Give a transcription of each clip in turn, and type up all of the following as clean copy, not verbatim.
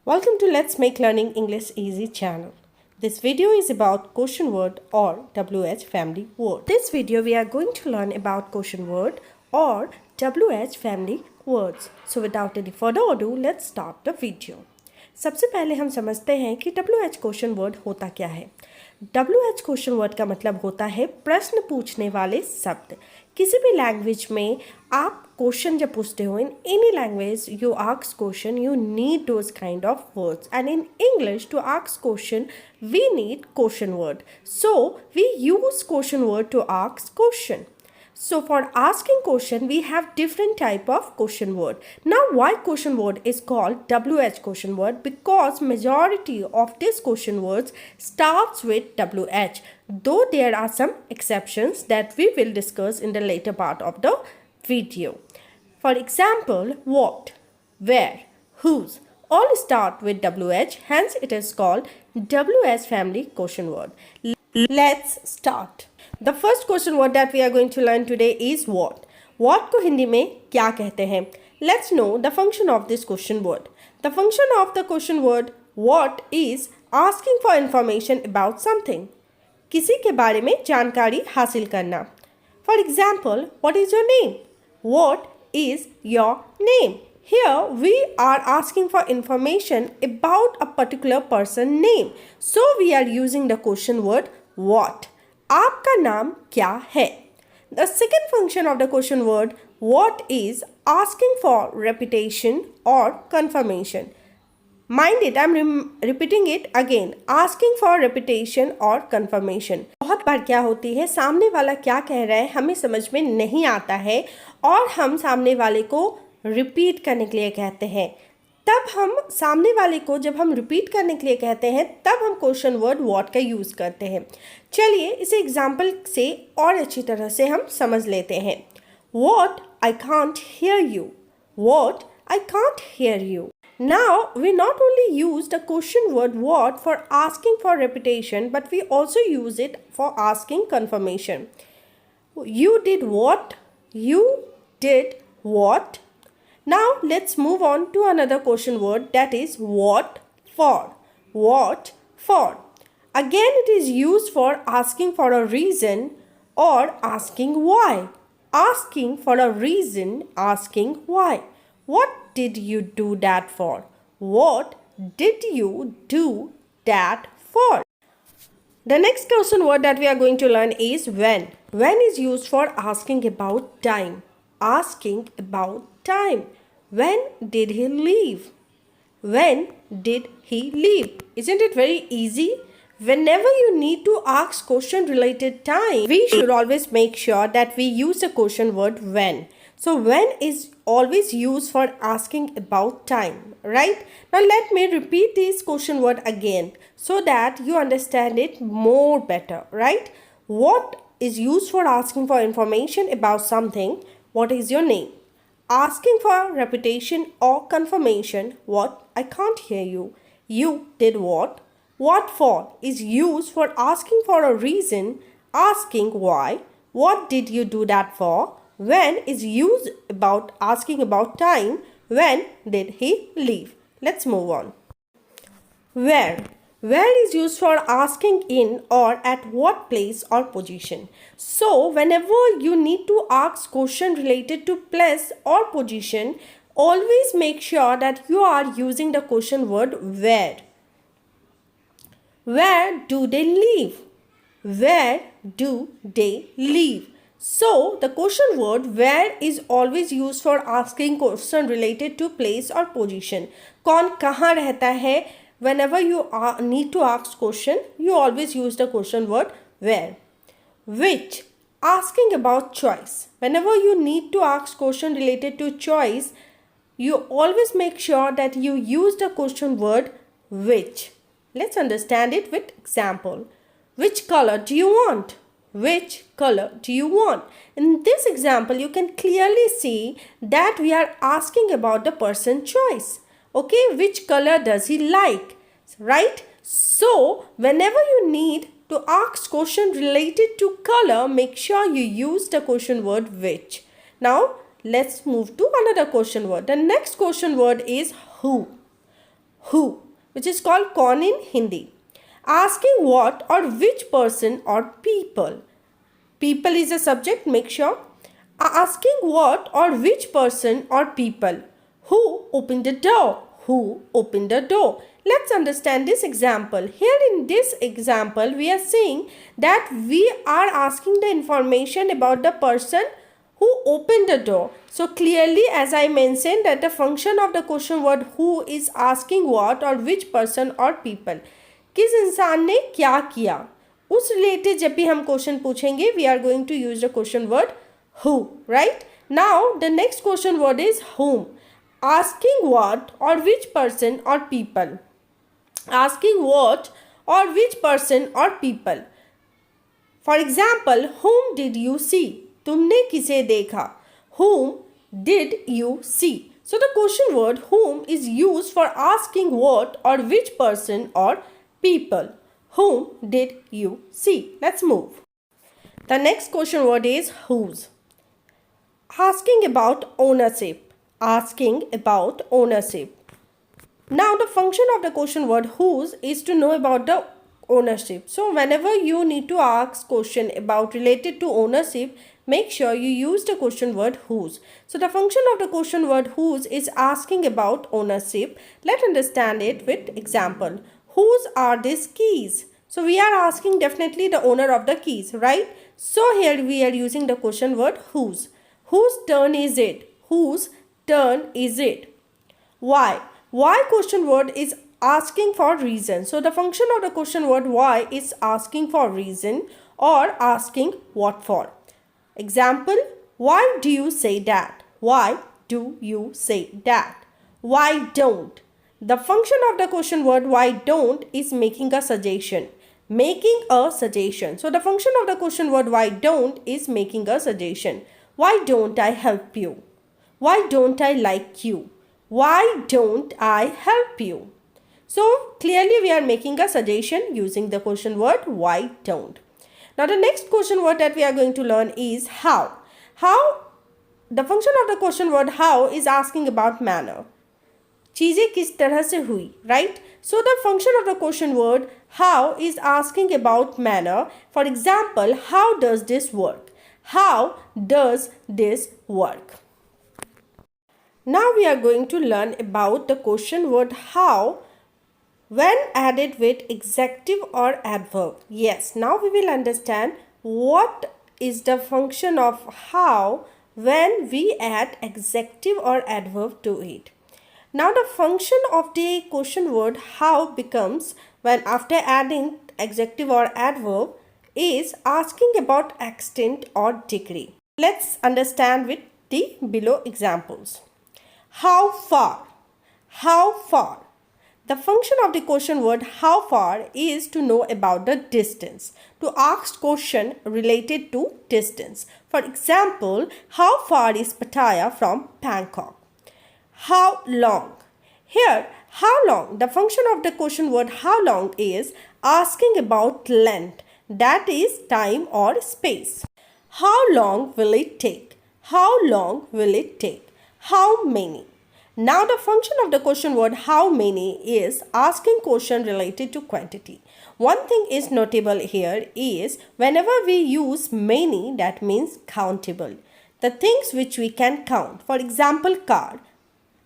Welcome to Let's Make Learning English Easy channel. This video is about quotient word or WH family word. This video we are going to learn about quotient word or WH family words. So without any further ado, let's start the video. सबसे पहले हम समझते हैं कि WH question word होता क्या है। WH question word का मतलब होता है प्रश्न पूछने वाले शब्द। किसी भी लैंग्वेज में आप क्वेश्चन जब पूछते हो, in any language you ask question, you need those kind of words, and in English to ask question we need question word, so we use question word to ask question. So for asking question, we have different type of question word. Now why question word is called WH question word? Because majority of this question words starts with WH. Though there are some exceptions that we will discuss in the later part of the video. For example, what, where, whose all start with WH. Hence it is called WH family question word. Let's start. The first question word that we are going to learn today is what. What को हिंदी में क्या कहते हैं? Let's know the function of this question word. The function of the question word what is asking for information about something. किसी के बारे में जानकारी हासिल करना. For example, what is your name? What is your name? Here we are asking for information about a particular person name. So we are using the question word what. आपका नाम क्या है? The second function of the question word what is asking for repetition or confirmation. Mind it, I'm repeating it again. Asking for repetition or confirmation. बहुत बार क्या होती है, सामने वाला क्या कह रहा है हमें समझ में नहीं आता है और हम सामने वाले को रिपीट करने के लिए कहते हैं. तब हम सामने वाले को जब हम रिपीट करने के लिए कहते हैं तब हम क्वेश्चन वर्ड व्हाट का यूज़ करते हैं. चलिए इसे एग्जाम्पल से और अच्छी तरह से हम समझ लेते हैं. What I can't hear you. What I can't hear you. Now we not only use the question word what for asking for repetition, but we also use it for asking confirmation. You did what? You did what? Now let's move on to another question word, that is what for. What for. Again it is used for asking for a reason or asking why. Asking for a reason, asking why. What did you do that for? What did you do that for? The next question word that we are going to learn is when. When is used for asking about time. Asking about time. When did he leave? When did he leave? Isn't it very easy? Whenever you need to ask question related time, we should always make sure that we use the question word when. So when is always used for asking about time, right? Now let me repeat this question word again so that you understand it more better, right? What is used for asking for information about something. What is your name? Asking for repetition or confirmation. What? I can't hear you. You did what? What for is used for asking for a reason, asking why. What did you do that for? When is used about asking about time. When did he leave? Let's move on. Where. Where is used for asking in or at what place or position. So whenever you need to ask question related to place or position, always make sure that you are using the question word where. Where do they live? Where do they live? So the question word where is always used for asking question related to place or position. कौन कहाँ रहता है. Whenever you need to ask question, you always use the question word where. Which. Asking about choice. Whenever you need to ask question related to choice, you always make sure that you use the question word which. Let's understand it with example. Which color do you want? Which color do you want? In this example, you can clearly see that we are asking about the person choice. Okay, which color does he like, right? So whenever you need to ask question related to color, make sure you use the question word which. Now let's move to another question word. The next question word is who. who, which is called kaun in Hindi. Asking what or which person or people. People is a subject, make sure. Asking what or which person or people. Who opened the door? Who opened the door? Let's understand this example. Here in this example, we are saying that we are asking the information about the person who opened the door. So clearly, as I mentioned, that the function of the question word who is asking what or which person or people. किस इंसान ने क्या किया, उस related जब भी हम question पूछेंगे, we are going to use the question word who, right? Now the next question word is whom. Asking what or which person or people. Asking what or which person or people. For example, whom did you see? तुमने किसे देखा? Whom did you see? So the question word whom is used for asking what or which person or people. Whom did you see? Let's move. The next question word is whose. Asking about ownership. Asking about ownership. Now the function of the question word whose is to know about the ownership. So whenever you need to ask question about related to ownership, make sure you use the question word whose. So the function of the question word whose is asking about ownership. Let's understand it with example. Whose are these keys? So we are asking definitely the owner of the keys, right? So here we are using the question word whose. Whose turn is it? Whose turn is it? Why? Why question word is asking for reason. So the function of the question word why is asking for reason or asking what for. Example, why do you say that? Why do you say that? Why don't? The function of the question word why don't is making a suggestion. Making a suggestion. So the function of the question word why don't is making a suggestion. Why don't I help you? Why don't I like you? Why don't I help you? So clearly we are making a suggestion using the question word why don't. Now the next question word that we are going to learn is how. How, the function of the question word how is asking about manner. चीज़ें किस तरह से हुई, right? So the function of the question word how is asking about manner. For example, how does this work? How does this work? Now we are going to learn about the question word how when added with adjective or adverb. Yes, now we will understand what is the function of how when we add adjective or adverb to it. Now the function of the question word how becomes when after adding adjective or adverb is asking about extent or degree. Let's understand with the below examples. How far? How far? The function of the question word how far is to know about the distance. To ask question related to distance. For example, how far is Pattaya from Bangkok? How long? Here, how long? The function of the question word how long is asking about length. That is time or space. How long will it take? How long will it take? How many? Now the function of the question word how many is asking question related to quantity. One thing is notable here is whenever we use many, that means countable. The things which we can count. For example, car.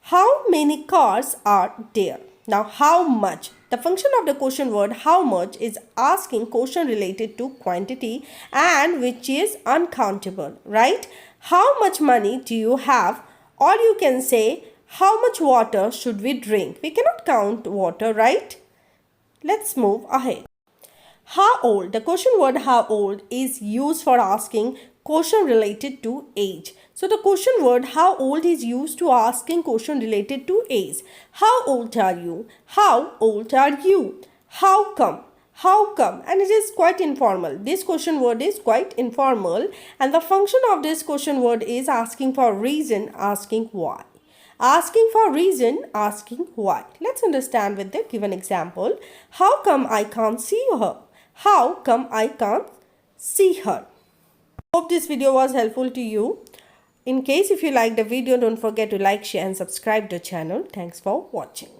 How many cars are there? Now how much? The function of the question word how much is asking question related to quantity and which is uncountable, right? How much money do you have? Or you can say how much water should we drink? We cannot count water, right? Let's move ahead. How old? The question word how old is used for asking question related to age. So the question word how old is used to asking question related to age. How old are you? How old are you? How come? How come? And it is quite informal. This question word is quite informal and the function of this question word is asking for reason, asking why. Asking for reason, asking why. Let's understand with the given example. How come I can't see her? How come I can't see her? Hope this video was helpful to you. In case if you like the video, don't forget to like, share and subscribe to the channel. Thanks for watching.